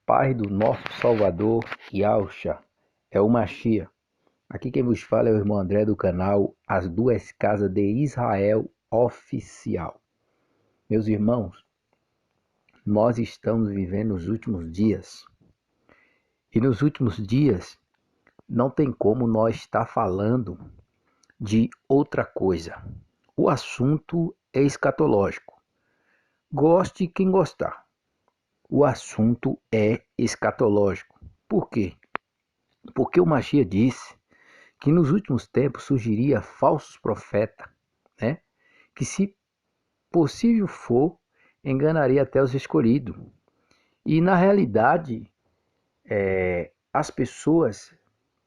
paz do nosso Salvador, Yahshua, é o Mashiach. Aqui quem vos fala é o irmão André do canal As Duas Casas de Israel Oficial. Meus irmãos, nós estamos vivendo os últimos dias. E nos últimos dias não tem como nós estar falando de outra coisa. O assunto é escatológico. Goste quem gostar. O assunto é escatológico. Por quê? Porque o Mashiach disse que nos últimos tempos surgiria falsos profetas, né? Que se possível for, enganaria até os escolhidos. E na realidade, as pessoas,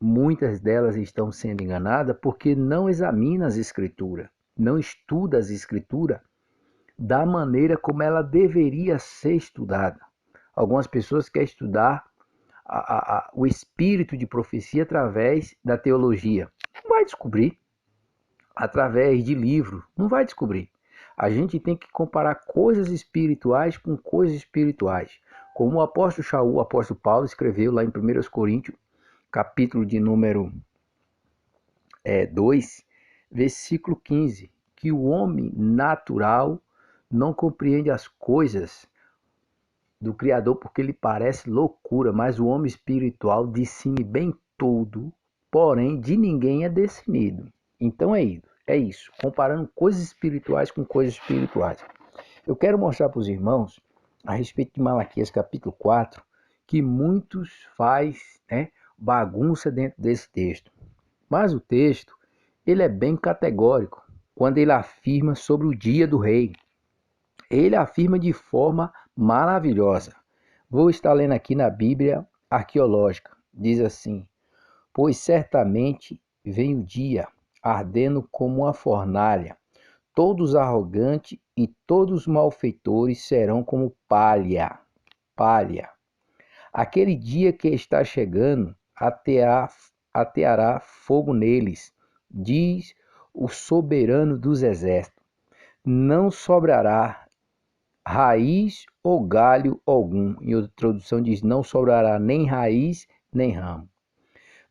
muitas delas estão sendo enganadas porque não examinam as escrituras, não estudam as escrituras da maneira como ela deveria ser estudada. Algumas pessoas querem estudar o espírito de profecia através da teologia. Não vai descobrir. Através de livro. Não vai descobrir. A gente tem que comparar coisas espirituais com coisas espirituais. Como o apóstolo Shaul, o apóstolo Paulo escreveu lá em 1 Coríntios, capítulo de número 2, versículo 15, que o homem natural não compreende as coisas do Criador porque lhe parece loucura, mas o homem espiritual discerne bem tudo, porém de ninguém é discernido. Então é isso, comparando coisas espirituais com coisas espirituais. Eu quero mostrar para os irmãos, a respeito de Malaquias capítulo 4, que muitos faz bagunça dentro desse texto. Mas o texto, ele é bem categórico, quando ele afirma sobre o dia do rei. Ele afirma de forma maravilhosa. Vou estar lendo aqui na Bíblia arqueológica. Diz assim: pois certamente vem o dia, ardendo como uma fornalha. Todos arrogantes e todos malfeitores serão como palha. Palha. Aquele dia que está chegando, ateará fogo neles, diz o soberano dos exércitos. Não sobrará raiz ou galho algum. Em outra tradução diz, não sobrará nem raiz nem ramo.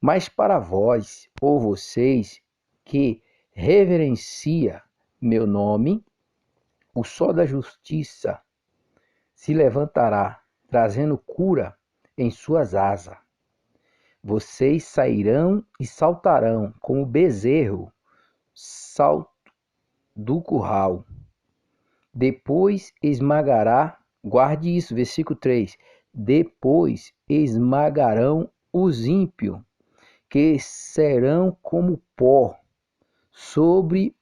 Mas para vós, ou vocês, que reverencia meu nome, o sol da justiça se levantará, trazendo cura em suas asas. Vocês sairão e saltarão como bezerro, salto do curral. Depois esmagará, guarde isso, versículo 3. Depois esmagarão os ímpios, que serão como pó sobre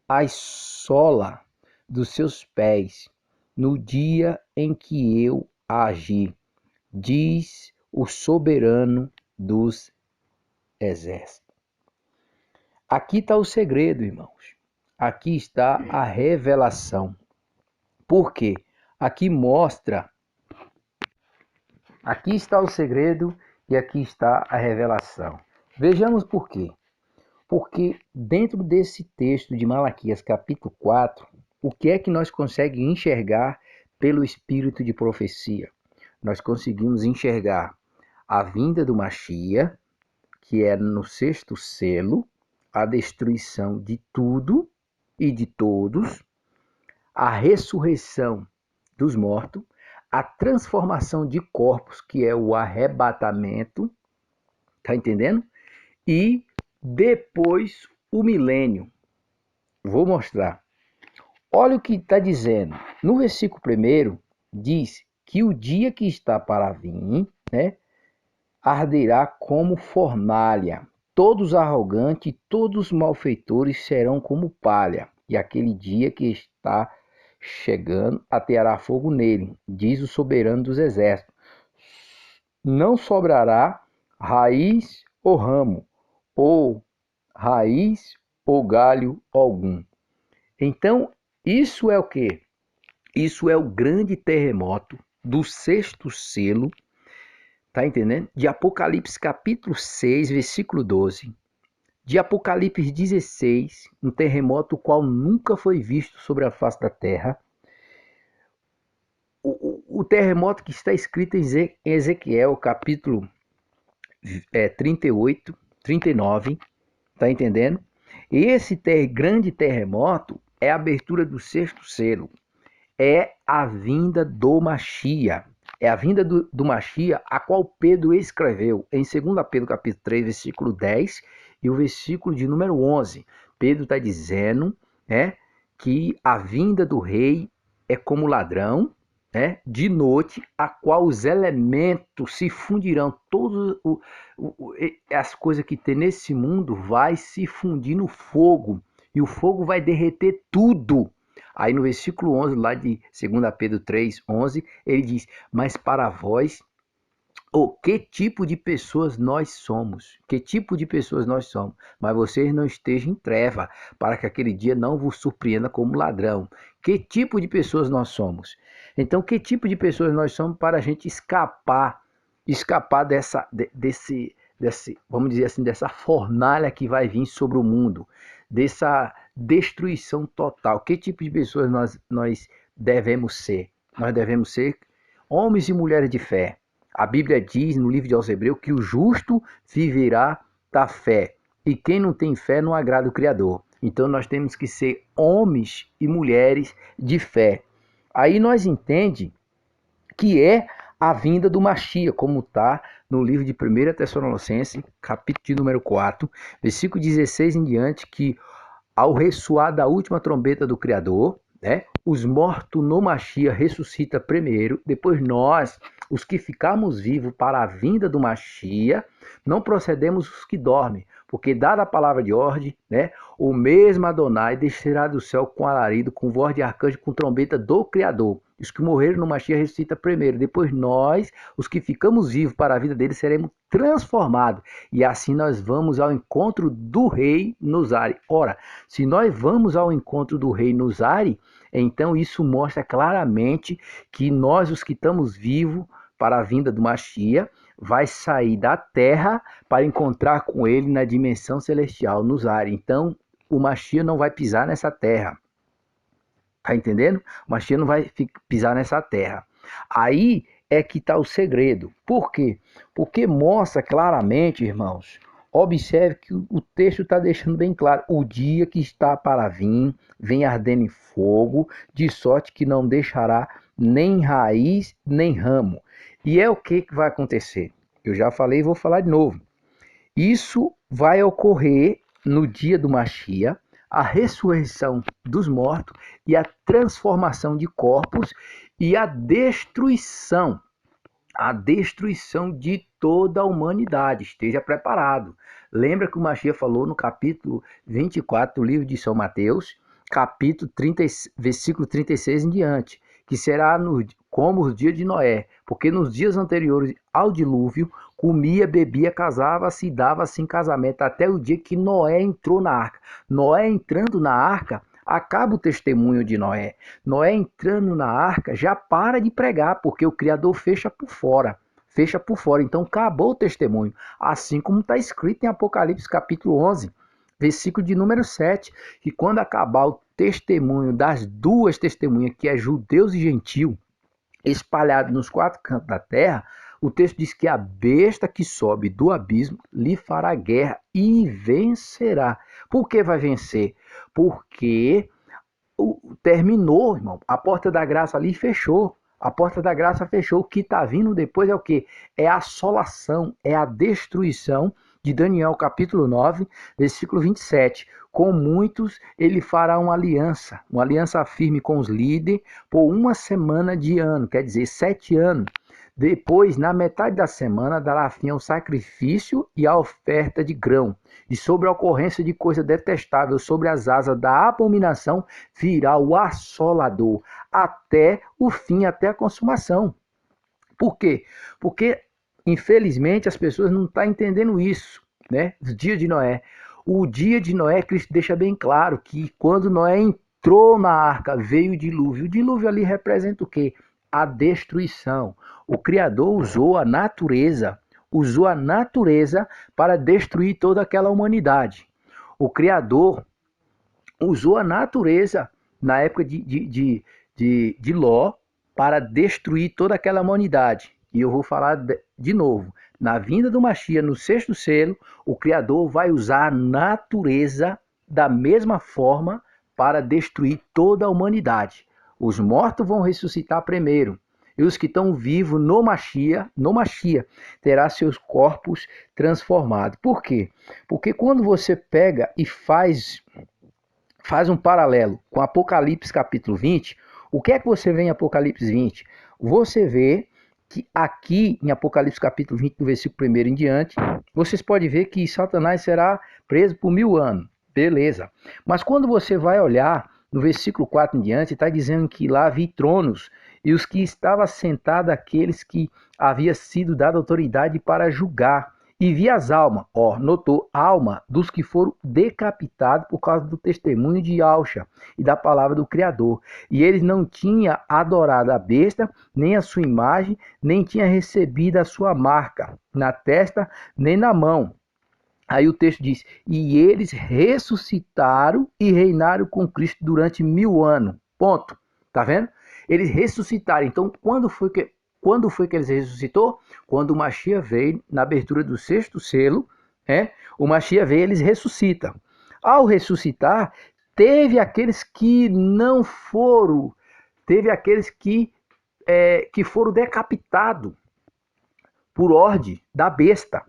a sola dos seus pés, no dia em que eu agi, diz o soberano dos exércitos. Aqui está o segredo, irmãos. Aqui está a revelação. Por quê? Aqui está o segredo e aqui está a revelação. Vejamos por quê. Porque dentro desse texto de Malaquias capítulo 4, o que é que nós conseguimos enxergar pelo espírito de profecia? Nós conseguimos enxergar a vinda do Mashiach, que é no sexto selo, a destruição de tudo e de todos, a ressurreição dos mortos, a transformação de corpos, que é o arrebatamento, tá entendendo? E depois o milênio. Vou mostrar. Olha o que está dizendo. No versículo 1 diz que o dia que está para vir, arderá como fornalha. Todos arrogantes e todos malfeitores serão como palha. E aquele dia que está chegando, ateará fogo nele, diz o soberano dos exércitos. Não sobrará raiz ou ramo, ou raiz ou galho algum. Então, isso é o quê? Isso é o grande terremoto do sexto selo, tá entendendo? De Apocalipse capítulo 6, versículo 12. De Apocalipse 16, um terremoto qual nunca foi visto sobre a face da terra. o terremoto que está escrito em Ezequiel, capítulo 38, 39, tá entendendo? Esse grande terremoto é a abertura do sexto selo, é a vinda do Machia. É a vinda do Machia, a qual Pedro escreveu em 2 Pedro capítulo 3, versículo 10 e o versículo de número 11. Pedro está dizendo, né, que a vinda do rei é como ladrão, né, de noite, a qual os elementos se fundirão, todas as coisas que tem nesse mundo vai se fundir no fogo, e o fogo vai derreter tudo. Aí no versículo 11, lá de 2 Pedro 3, 11, ele diz, mas para vós, que tipo de pessoas nós somos? Que tipo de pessoas nós somos? Mas vocês não estejam em treva, para que aquele dia não vos surpreenda como ladrão. Que tipo de pessoas nós somos? Então, que tipo de pessoas nós somos para a gente escapar desse, vamos dizer assim, dessa fornalha que vai vir sobre o mundo, dessa destruição total. Que tipo de pessoas nós devemos ser? Nós devemos ser homens e mulheres de fé. A Bíblia diz no livro de aos Hebreus que o justo viverá da fé. E quem não tem fé não agrada o Criador. Então nós temos que ser homens e mulheres de fé. Aí nós entendemos que é a vinda do Machia, como está no livro de 1 Tessalonicenses, capítulo de número 4, versículo 16 em diante, que ao ressoar da última trombeta do Criador, né, os mortos no Machia ressuscita primeiro, depois nós, os que ficarmos vivos para a vinda do Machia, não procedemos os que dormem, porque dada a palavra de ordem, né, o mesmo Adonai descerá do céu com alarido, com voz de arcanjo, com trombeta do Criador. Os que morreram no Machia ressuscita primeiro, depois nós, os que ficamos vivos para a vida dele, seremos transformados, e assim nós vamos ao encontro do rei nos ares. Ora, se nós vamos ao encontro do rei nos ares, então isso mostra claramente que nós, os que estamos vivos para a vinda do Machia, vai sair da terra para encontrar com ele na dimensão celestial, nos ares. Então, o Machia não vai pisar nessa terra. Tá entendendo? O Machia não vai pisar nessa terra. Aí é que está o segredo. Por quê? Porque mostra claramente, irmãos, observe que o texto está deixando bem claro. O dia que está para vir, vem ardendo em fogo, de sorte que não deixará nem raiz, nem ramo. E é o que vai acontecer? Eu já falei e vou falar de novo. Isso vai ocorrer no dia do Machia, a ressurreição dos mortos e a transformação de corpos e a destruição de toda a humanidade. Esteja preparado. Lembra que o Machia falou no capítulo 24 do livro de São Mateus, capítulo 30, versículo 36 em diante, que será como os dias de Noé, porque nos dias anteriores ao dilúvio, comia, bebia, casava-se e dava-se em casamento, até o dia que Noé entrou na arca. Noé entrando na arca, acaba o testemunho de Noé. Noé entrando na arca já para de pregar, porque o Criador fecha por fora. Fecha por fora, então acabou o testemunho. Assim como está escrito em Apocalipse capítulo 11, versículo de número 7, que quando acabar o testemunho das duas testemunhas, que é judeus e gentio, espalhados nos quatro cantos da terra, o texto diz que a besta que sobe do abismo lhe fará guerra e vencerá. Por que vai vencer? Porque terminou, irmão. A porta da graça ali fechou. A porta da graça fechou. O que está vindo depois é o quê? É a assolação, é a destruição de Daniel capítulo 9, versículo 27. Com muitos ele fará uma aliança firme com os líderes por uma semana de ano, quer dizer, 7 anos. Depois, na metade da semana, dará fim ao sacrifício e à oferta de grão. E sobre a ocorrência de coisa detestável, sobre as asas da abominação, virá o assolador, até o fim, até a consumação. Por quê? Porque, infelizmente, as pessoas não estão entendendo isso, né? O dia de Noé. O dia de Noé, Cristo deixa bem claro que quando Noé entrou na arca, veio o dilúvio. O dilúvio ali representa o quê? A destruição. O Criador usou a natureza para destruir toda aquela humanidade. O Criador usou a natureza na época de Ló, para destruir toda aquela humanidade. E eu vou falar de novo. Na vinda do Mashiach, no sexto selo, o Criador vai usar a natureza da mesma forma para destruir toda a humanidade. Os mortos vão ressuscitar primeiro. E os que estão vivos no Mashiach, terá seus corpos transformados. Por quê? Porque quando você pega e faz um paralelo com Apocalipse capítulo 20, o que é que você vê em Apocalipse 20? Você vê que aqui em Apocalipse capítulo 20, do versículo 1 em diante, vocês podem ver que Satanás será preso por 1000 anos. Beleza. Mas quando você vai olhar no versículo 4 em diante, está dizendo que lá vi tronos e os que estavam sentados, aqueles que havia sido dada autoridade para julgar. E vi as almas, notou, alma dos que foram decapitados por causa do testemunho de Yahshua e da palavra do Criador. E eles não tinham adorado a besta, nem a sua imagem, nem tinham recebido a sua marca na testa, nem na mão. Aí o texto diz, e eles ressuscitaram e reinaram com Cristo durante 1000 anos. Ponto. Tá vendo? Eles ressuscitaram. Então, quando foi que eles ressuscitou? Quando o Mashiach veio, na abertura do sexto selo, o Mashiach veio, eles ressuscitam. Ao ressuscitar, teve aqueles que não foram, teve aqueles que foram decapitados por ordem da besta.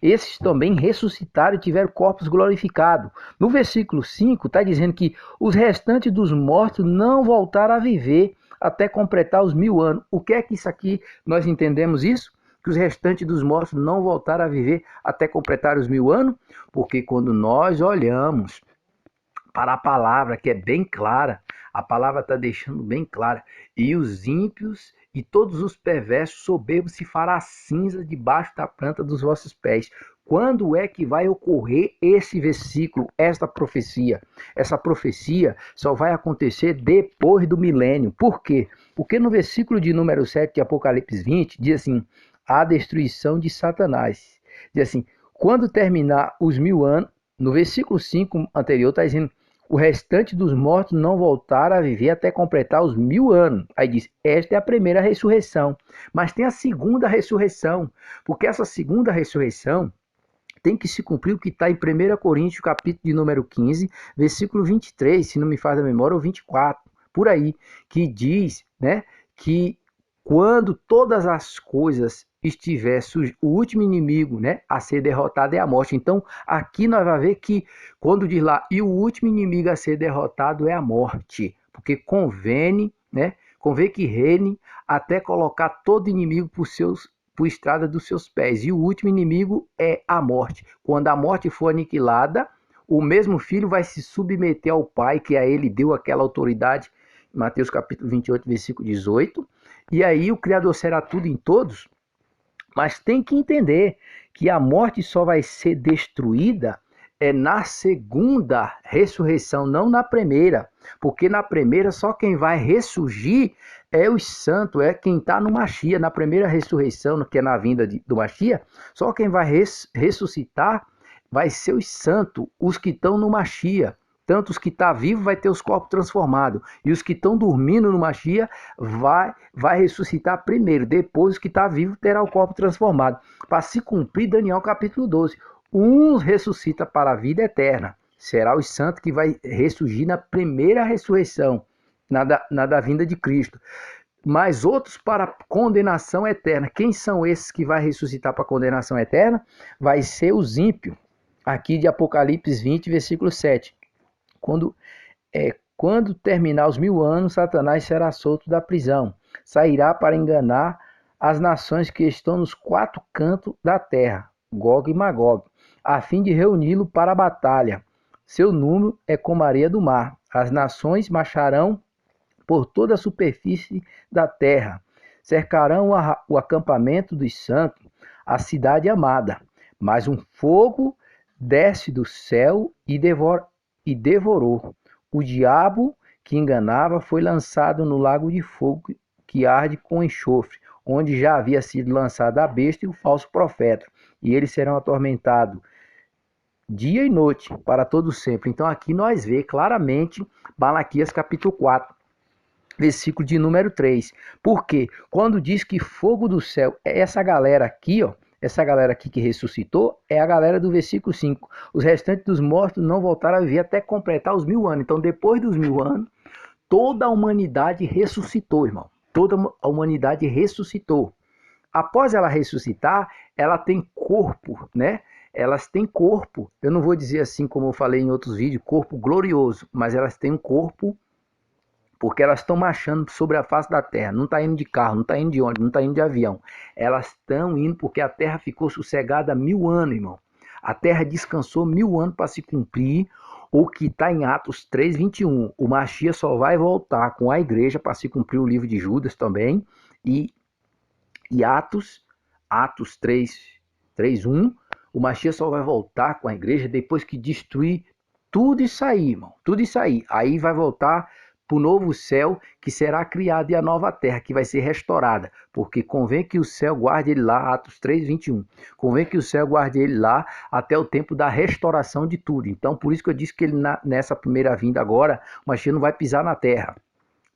Esses também ressuscitaram e tiveram corpos glorificados. No versículo 5 está dizendo que os restantes dos mortos não voltaram a viver até completar os 1000 anos. O que é que isso aqui, nós entendemos isso? Que os restantes dos mortos não voltaram a viver até completar os 1000 anos? Porque quando nós olhamos para a palavra, que é bem clara, a palavra está deixando bem clara, e os ímpios e todos os perversos soberbos se fará cinza debaixo da planta dos vossos pés. Quando é que vai ocorrer esse versículo, esta profecia? Essa profecia só vai acontecer depois do milênio. Por quê? Porque no versículo de número 7 de Apocalipse 20, diz assim, a destruição de Satanás. Diz assim, quando terminar os 1000 anos, no versículo 5 anterior está dizendo, o restante dos mortos não voltaram a viver até completar os 1000 anos. Aí diz, esta é a primeira ressurreição. Mas tem a segunda ressurreição, porque essa segunda ressurreição tem que se cumprir o que está em 1 Coríntios, capítulo de número 15, versículo 23, se não me faz a memória, ou 24, por aí, que diz, que quando todas as coisas estiver o último inimigo, a ser derrotado é a morte. Então, aqui nós vamos ver que quando diz lá, e o último inimigo a ser derrotado é a morte, porque convém que reine até colocar todo inimigo por estrada dos seus pés. E o último inimigo é a morte. Quando a morte for aniquilada, o mesmo filho vai se submeter ao pai, que a ele deu aquela autoridade, Mateus capítulo 28, versículo 18. E aí o Criador será tudo em todos. Mas tem que entender que a morte só vai ser destruída na segunda ressurreição, não na primeira. Porque na primeira só quem vai ressurgir é os santos, é quem está no Mashiach. Na primeira ressurreição, que é na vinda do Mashiach, só quem vai ressuscitar vai ser os santos, os que estão no Mashiach. Tanto os que estão vivos vai ter os corpos transformados. E os que estão dormindo no Mashiach vai ressuscitar primeiro. Depois os que estão vivos terá o corpo transformado. Para se cumprir Daniel capítulo 12. Uns ressuscita para a vida eterna. Será os santos que vai ressurgir na primeira ressurreição. Na da vinda de Cristo. Mas outros para condenação eterna. Quem são esses que vai ressuscitar para condenação eterna? Vai ser os ímpios. Aqui de Apocalipse 20, versículo 7. Quando terminar os 1000 anos, Satanás será solto da prisão. Sairá para enganar as nações que estão nos 4 cantos da terra, Gog e Magog, a fim de reuni-lo para a batalha. Seu número é como a areia do mar. As nações marcharão por toda a superfície da terra. Cercarão o acampamento dos santos, a cidade amada. Mas um fogo desce do céu e devorou. O diabo que enganava foi lançado no lago de fogo que arde com enxofre, onde já havia sido lançada a besta e o falso profeta. E eles serão atormentados dia e noite para todo sempre. Então aqui nós vemos claramente Malaquias capítulo 4. versículo de número 3. Porque quando diz que fogo do céu, essa galera aqui, ó, essa galera aqui que ressuscitou, é a galera do versículo 5. Os restantes dos mortos não voltaram a viver até completar os 1000 anos. Então, depois dos 1000 anos, toda a humanidade ressuscitou, irmão. Toda a humanidade ressuscitou. Após ela ressuscitar, ela tem corpo, né? Elas têm corpo. Eu não vou dizer assim como eu falei em outros vídeos, corpo glorioso, mas elas têm um corpo porque elas estão marchando sobre a face da terra. Não está indo de carro, não está indo de ônibus, não está indo de avião. Elas estão indo porque a terra ficou sossegada há 1000 anos, irmão. A terra descansou 1000 anos para se cumprir o que está em Atos 3:21. O Machia só vai voltar com a igreja para se cumprir o livro de Judas também. E Atos 3:1, o Machia só vai voltar com a igreja depois que destruir tudo isso aí, irmão. Tudo isso aí. Aí vai voltar para o novo céu que será criado e a nova terra que vai ser restaurada. Porque convém que o céu guarde ele lá, Atos 3:21. Convém que o céu guarde ele lá até o tempo da restauração de tudo. Então, por isso que eu disse que ele nessa primeira vinda agora, o Machia não vai pisar na terra.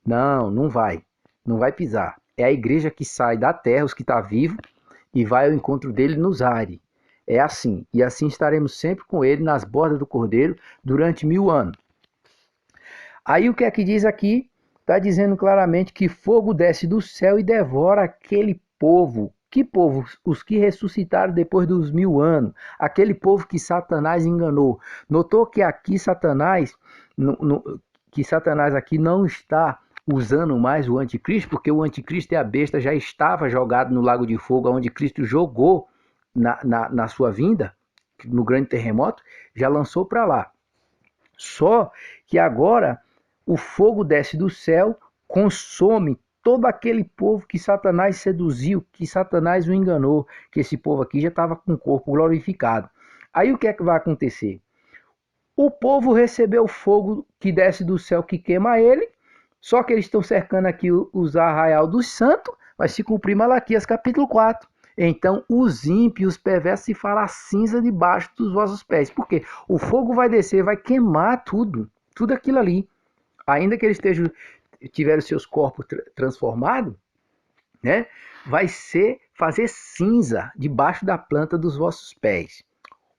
Não, não vai. Não vai pisar. É a igreja que sai da terra, os que estão vivos, e vai ao encontro dele nos ares. É assim. E assim estaremos sempre com ele nas bordas do Cordeiro durante 1000 anos. Aí o que é que diz aqui? Está dizendo claramente que fogo desce do céu e devora aquele povo. Que povo? Os que ressuscitaram depois dos 1000 anos. Aquele povo que Satanás enganou. Notou que aqui Satanás, que Satanás aqui não está usando mais o anticristo, porque o anticristo e a besta já estava jogado no lago de fogo, onde Cristo jogou na sua vinda, no grande terremoto, já lançou para lá. Só que agora o fogo desce do céu, consome todo aquele povo que Satanás seduziu, que Satanás o enganou, que esse povo aqui já estava com o corpo glorificado. Aí o que é que vai acontecer? O povo recebeu o fogo que desce do céu, que queima ele, só que eles estão cercando aqui os arraial dos santos, vai se cumprir Malaquias capítulo 4. Então os ímpios, os perversos se fará cinza debaixo dos vossos pés. Porque o fogo vai descer, vai queimar tudo, tudo aquilo ali. Ainda que eles tiveram seus corpos transformados, né? Vai fazer cinza debaixo da planta dos vossos pés.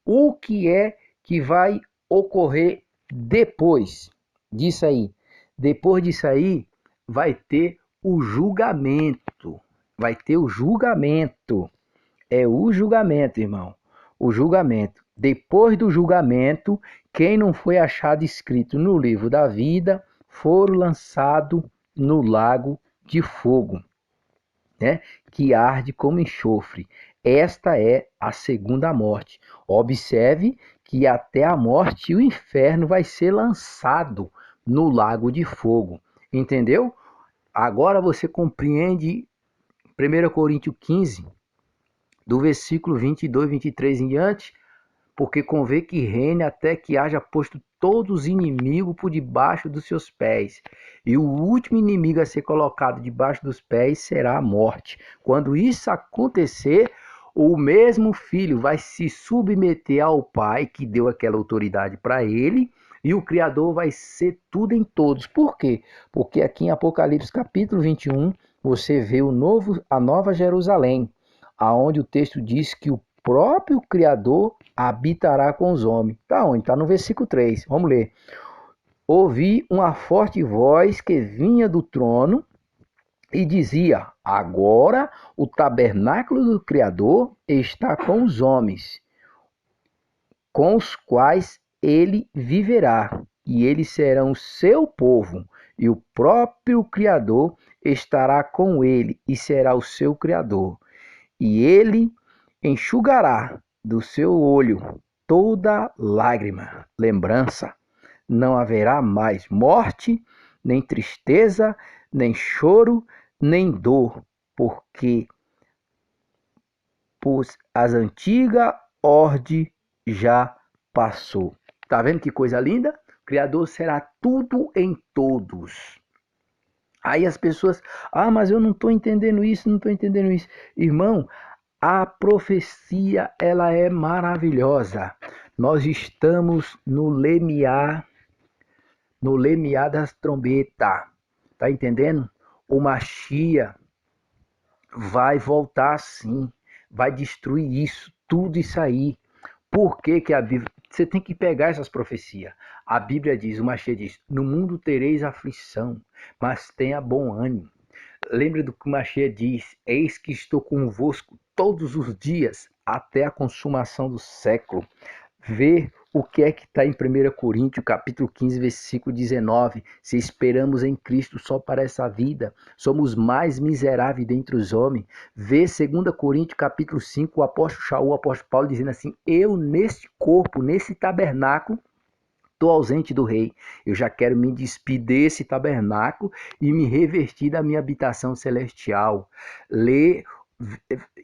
O que é que vai ocorrer depois disso aí? Depois disso aí, vai ter o julgamento. Vai ter o julgamento. É o julgamento, irmão. O julgamento. Depois do julgamento, quem não foi achado escrito no livro da vida foram lançados no lago de fogo, né? Que arde como enxofre. Esta é a segunda morte. Observe que até a morte e o inferno vai ser lançado no lago de fogo. Entendeu? Agora você compreende 1 Coríntios 15, do versículo 22, 23 em diante, porque convém que reine até que haja posto todos os inimigos por debaixo dos seus pés. E o último inimigo a ser colocado debaixo dos pés será a morte. Quando isso acontecer, o mesmo filho vai se submeter ao pai que deu aquela autoridade para ele, e o Criador vai ser tudo em todos. Por quê? Porque aqui em Apocalipse capítulo 21, você vê a nova Jerusalém, aonde o texto diz que o próprio Criador habitará com os homens. Está onde? Está no versículo 3. Vamos ler. Ouvi uma forte voz que vinha do trono e dizia: agora o tabernáculo do Criador está com os homens, com os quais ele viverá, e eles serão seu povo, e o próprio Criador estará com ele e será o seu Criador. E ele enxugará do seu olho toda lágrima. Lembrança, não haverá mais morte, nem tristeza, nem choro, nem dor, porque as antigas ordem já passou. Tá vendo que coisa linda? O Criador será tudo em todos. Aí as pessoas, mas eu não estou entendendo isso, não estou entendendo isso. Irmão, a profecia, ela é maravilhosa. Nós estamos no lemiar das trombetas. Tá entendendo? O Mashiach vai voltar sim, vai destruir isso, tudo isso aí. Por que que a Bíblia... Você tem que pegar essas profecias. A Bíblia diz, o Mashiach diz, no mundo tereis aflição, mas tenha bom ânimo. Lembre do que o Mashiach diz, eis que estou convosco todos os dias, até a consumação do século. Ver o que é que está em 1 Coríntios, capítulo 15, versículo 19. Se esperamos em Cristo só para essa vida, somos mais miseráveis dentre os homens. Ver 2 Coríntios, capítulo 5, o apóstolo Shaul, o apóstolo Paulo, dizendo assim, eu neste corpo, nesse tabernáculo, estou ausente do rei. Eu já quero me despedir desse tabernáculo e me revestir da minha habitação celestial.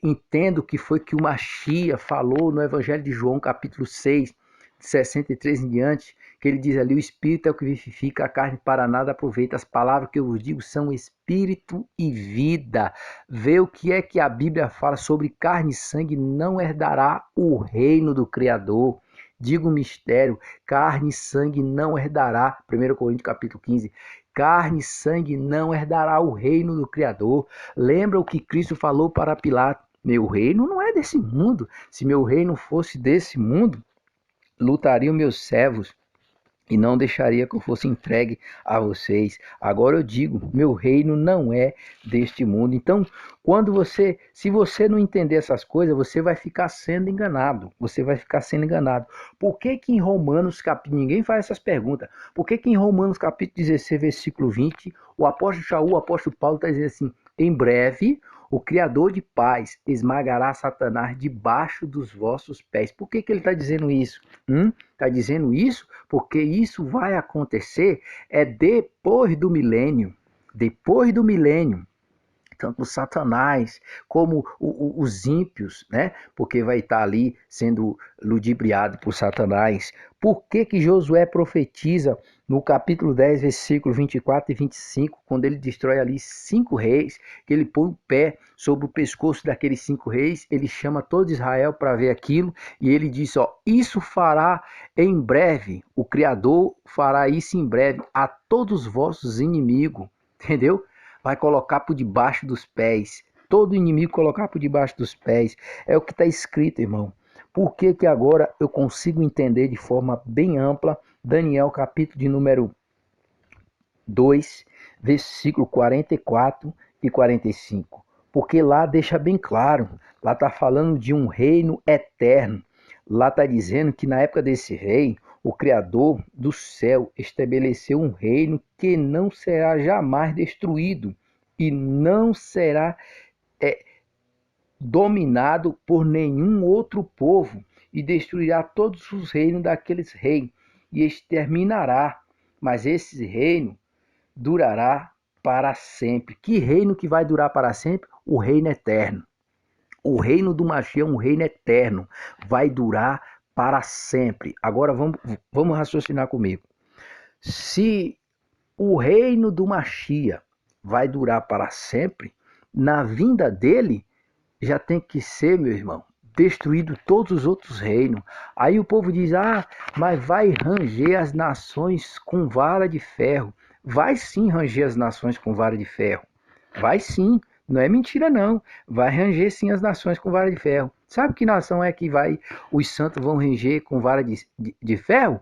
Entendo que foi que o Mashiach falou no Evangelho de João, capítulo 6, de 63 em diante, que ele diz ali, o Espírito é o que vivifica, a carne para nada aproveita. As palavras que eu vos digo são Espírito e vida. Vê o que é que a Bíblia fala sobre carne e sangue não herdará o reino do Criador. Digo o mistério, carne e sangue não herdará, 1 Coríntios capítulo 15, carne e sangue não herdará o reino do Criador. Lembra o que Cristo falou para Pilato, meu reino não é desse mundo, se meu reino fosse desse mundo, lutariam meus servos e não deixaria que eu fosse entregue a vocês. Agora eu digo, meu reino não é deste mundo. Então, se você não entender essas coisas, você vai ficar sendo enganado. Você vai ficar sendo enganado. Por que que em Romanos, ninguém faz essas perguntas, por que que em Romanos capítulo 16, versículo 20, o apóstolo Shaul, o apóstolo Paulo está dizendo assim, em breve o Criador de paz esmagará Satanás debaixo dos vossos pés. Por que que ele está dizendo isso? Está dizendo isso porque isso vai acontecer depois do milênio. Depois do milênio. Tanto Satanás como os ímpios, né? Porque vai estar ali sendo ludibriado por Satanás. Por que que Josué profetiza no capítulo 10, versículo 24 e 25, quando ele destrói ali 5 reis, que ele põe o pé sobre o pescoço daqueles 5 reis, ele chama todo Israel para ver aquilo, e ele diz, ó, isso fará em breve, o Criador fará isso em breve a todos os vossos inimigos, entendeu? Vai colocar por debaixo dos pés. Todo inimigo colocar por debaixo dos pés. É o que está escrito, irmão. Por que que agora eu consigo entender de forma bem ampla Daniel, capítulo de número 2, versículo 44 e 45? Porque lá deixa bem claro. Lá está falando de um reino eterno. Lá está dizendo que na época desse rei, o Criador do céu estabeleceu um reino que não será jamais destruído e não será dominado por nenhum outro povo, e destruirá todos os reinos daqueles reis e exterminará. Mas esse reino durará para sempre. Que reino que vai durar para sempre? O reino eterno. O reino do Mashiach é um reino eterno, vai durar para sempre. Agora vamos raciocinar comigo. Se o reino do Mashiach vai durar para sempre, na vinda dele já tem que ser, meu irmão, destruído todos os outros reinos. Aí o povo diz, mas vai ranger as nações com vara de ferro. Vai sim ranger as nações com vara de ferro. Vai sim. Não é mentira, não. Vai ranger sim as nações com vara de ferro. Sabe que nação é que os santos vão ranger com vara de ferro?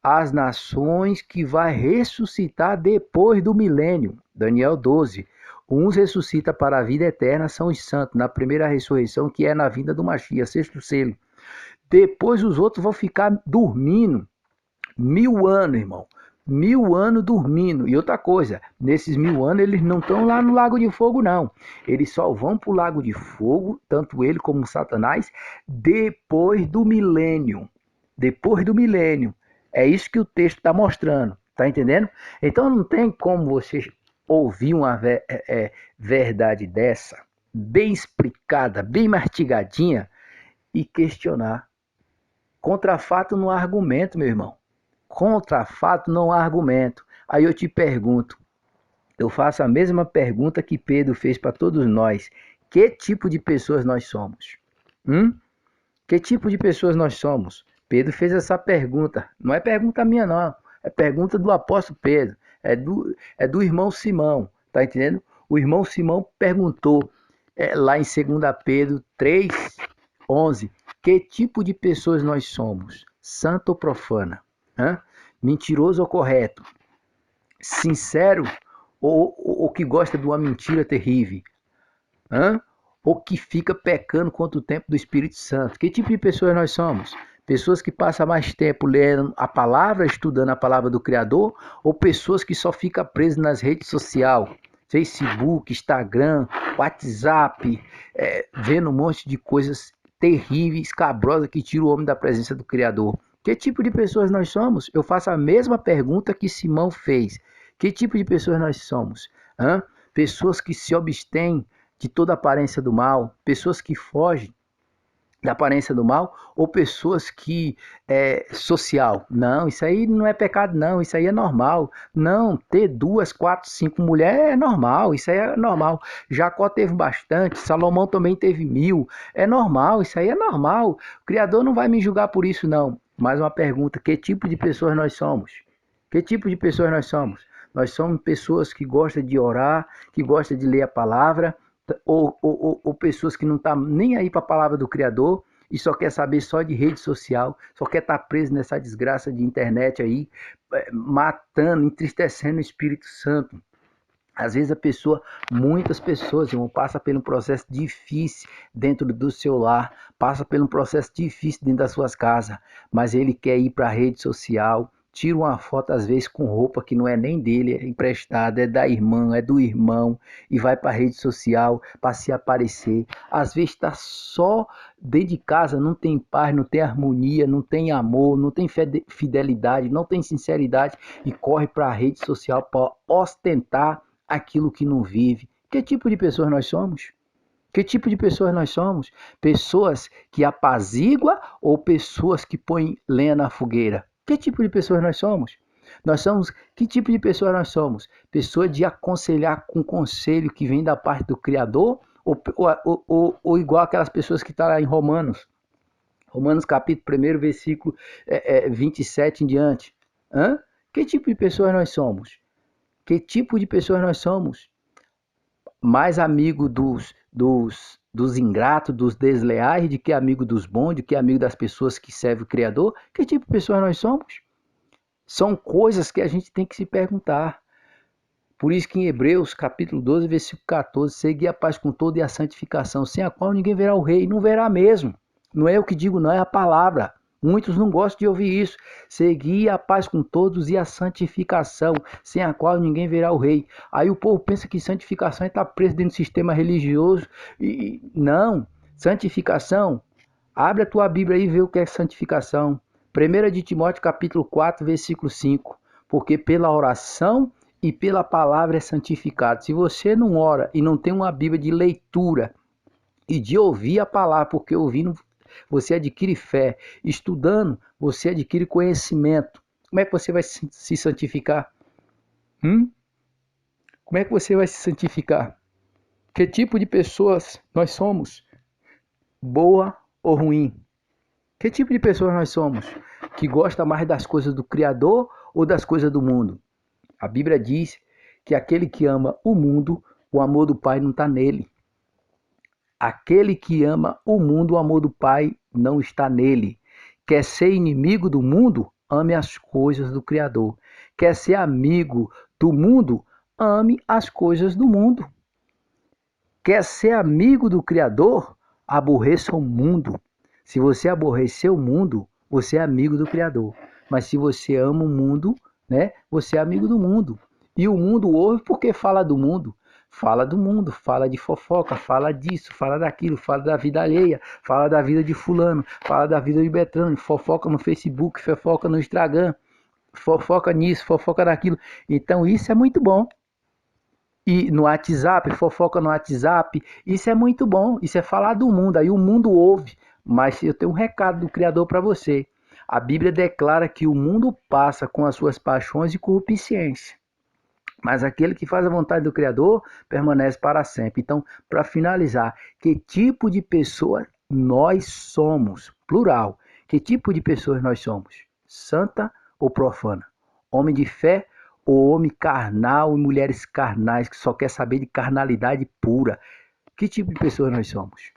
As nações que vai ressuscitar depois do milênio. Daniel 12. Uns ressuscita para a vida eterna, são os santos, na primeira ressurreição, que é na vinda do Mashiach, sexto selo. Depois os outros vão ficar dormindo 1000 anos, irmão. 1000 anos dormindo. E outra coisa, nesses 1000 anos eles não estão lá no Lago de Fogo, não. Eles só vão para o Lago de Fogo, tanto ele como Satanás, depois do milênio. Depois do milênio. É isso que o texto está mostrando. Tá entendendo? Então não tem como você ouvir uma verdade dessa, bem explicada, bem mastigadinha, e questionar. Contra fato não há argumento, meu irmão. Contra fato não há argumento. Aí eu te pergunto, eu faço a mesma pergunta que Pedro fez para todos nós. Que tipo de pessoas nós somos? Que tipo de pessoas nós somos? Pedro fez essa pergunta. Não é pergunta minha, não. É pergunta do apóstolo Pedro. É do irmão Simão, tá entendendo? O irmão Simão perguntou lá em 2 Pedro 3:11, que tipo de pessoas nós somos? Santa ou profana? Hã? Mentiroso ou correto? Sincero ou que gosta de uma mentira terrível? Hã? Ou que fica pecando contra o tempo do Espírito Santo? Que tipo de pessoas nós somos? Pessoas que passam mais tempo lendo a palavra, estudando a palavra do Criador, ou pessoas que só ficam presas nas redes sociais, Facebook, Instagram, WhatsApp, vendo um monte de coisas terríveis, cabrosas que tiram o homem da presença do Criador? Que tipo de pessoas nós somos? Eu faço a mesma pergunta que Simão fez. Que tipo de pessoas nós somos? Hã? Pessoas que se abstêm de toda aparência do mal, pessoas que fogem da aparência do mal, ou pessoas que social. Não, isso aí não é pecado, não, isso aí é normal. Não, ter 2, 4, 5 mulheres é normal, isso aí é normal. Jacó teve bastante, Salomão também teve 1000, é normal, isso aí é normal. O Criador não vai me julgar por isso, não. Mais uma pergunta: que tipo de pessoas nós somos? Que tipo de pessoas nós somos? Nós somos pessoas que gostam de orar, que gostam de ler a palavra, ou pessoas que não estão nem aí para a palavra do Criador e só quer saber só de rede social, só quer estar preso nessa desgraça de internet aí, matando, entristecendo o Espírito Santo. Às vezes muitas pessoas, irmão, passam por um processo difícil dentro do seu lar, passa por um processo difícil dentro das suas casas, mas ele quer ir para a rede social, tira uma foto às vezes com roupa que não é nem dele, é emprestada, é da irmã, é do irmão, e vai para a rede social para se aparecer. Às vezes está só dentro de casa, não tem paz, não tem harmonia, não tem amor, não tem fidelidade, não tem sinceridade e corre para a rede social para ostentar aquilo que não vive. Que tipo de pessoas nós somos? Que tipo de pessoas nós somos? Pessoas que apaziguam ou pessoas que põem lenha na fogueira? Que tipo de pessoas nós somos? Que tipo de pessoas nós somos? Pessoa de aconselhar com conselho que vem da parte do Criador ou igual aquelas pessoas que estão lá em Romanos? Romanos capítulo 1, versículo 27 em diante. Hã? Que tipo de pessoas nós somos? Que tipo de pessoas nós somos? Mais amigo dos ingratos, dos desleais, de que amigo dos bons, de que amigo das pessoas que servem o Criador? Que tipo de pessoas nós somos? São coisas que a gente tem que se perguntar. Por isso que em Hebreus, capítulo 12, versículo 14, segui a paz com todo e a santificação, sem a qual ninguém verá o rei. Não verá mesmo. Não é eu que digo, não, é a palavra. Muitos não gostam de ouvir isso. Segui a paz com todos e a santificação, sem a qual ninguém verá o rei. Aí o povo pensa que santificação é estar preso dentro do sistema religioso. E não, santificação, abre a tua Bíblia aí e vê o que é santificação. 1 de Timóteo, capítulo 4, versículo 5. Porque pela oração e pela palavra é santificado. Se você não ora e não tem uma Bíblia de leitura e de ouvir a palavra, porque ouvindo você adquire fé, estudando você adquire conhecimento, como é que você vai se santificar? Como é que você vai se santificar? Que tipo de pessoas nós somos? Boa ou ruim? Que tipo de pessoas nós somos? Que gosta mais das coisas do Criador ou das coisas do mundo? A Bíblia diz que aquele que ama o mundo, o amor do Pai não está nele. Aquele que ama o mundo, o amor do Pai não está nele. Quer ser inimigo do mundo? Ame as coisas do Criador. Quer ser amigo do mundo? Ame as coisas do mundo. Quer ser amigo do Criador? Aborreça o mundo. Se você aborrecer o mundo, você é amigo do Criador. Mas se você ama o mundo, né, você é amigo do mundo. E o mundo ouve porque fala do mundo. Fala do mundo, fala de fofoca, fala disso, fala daquilo, fala da vida alheia, fala da vida de fulano, fala da vida de Beltrano, fofoca no Facebook, fofoca no Instagram, fofoca nisso, fofoca daquilo. Então isso é muito bom. E no WhatsApp, fofoca no WhatsApp, isso é muito bom, isso é falar do mundo, aí o mundo ouve, mas eu tenho um recado do Criador para você. A Bíblia declara que o mundo passa com as suas paixões e concupiscência, mas aquele que faz a vontade do Criador permanece para sempre. Então, para finalizar, que tipo de pessoa nós somos? Plural. Que tipo de pessoas nós somos? Santa ou profana? Homem de fé O homem carnal e mulheres carnais que só quer saber de carnalidade pura. Que tipo de pessoas nós somos?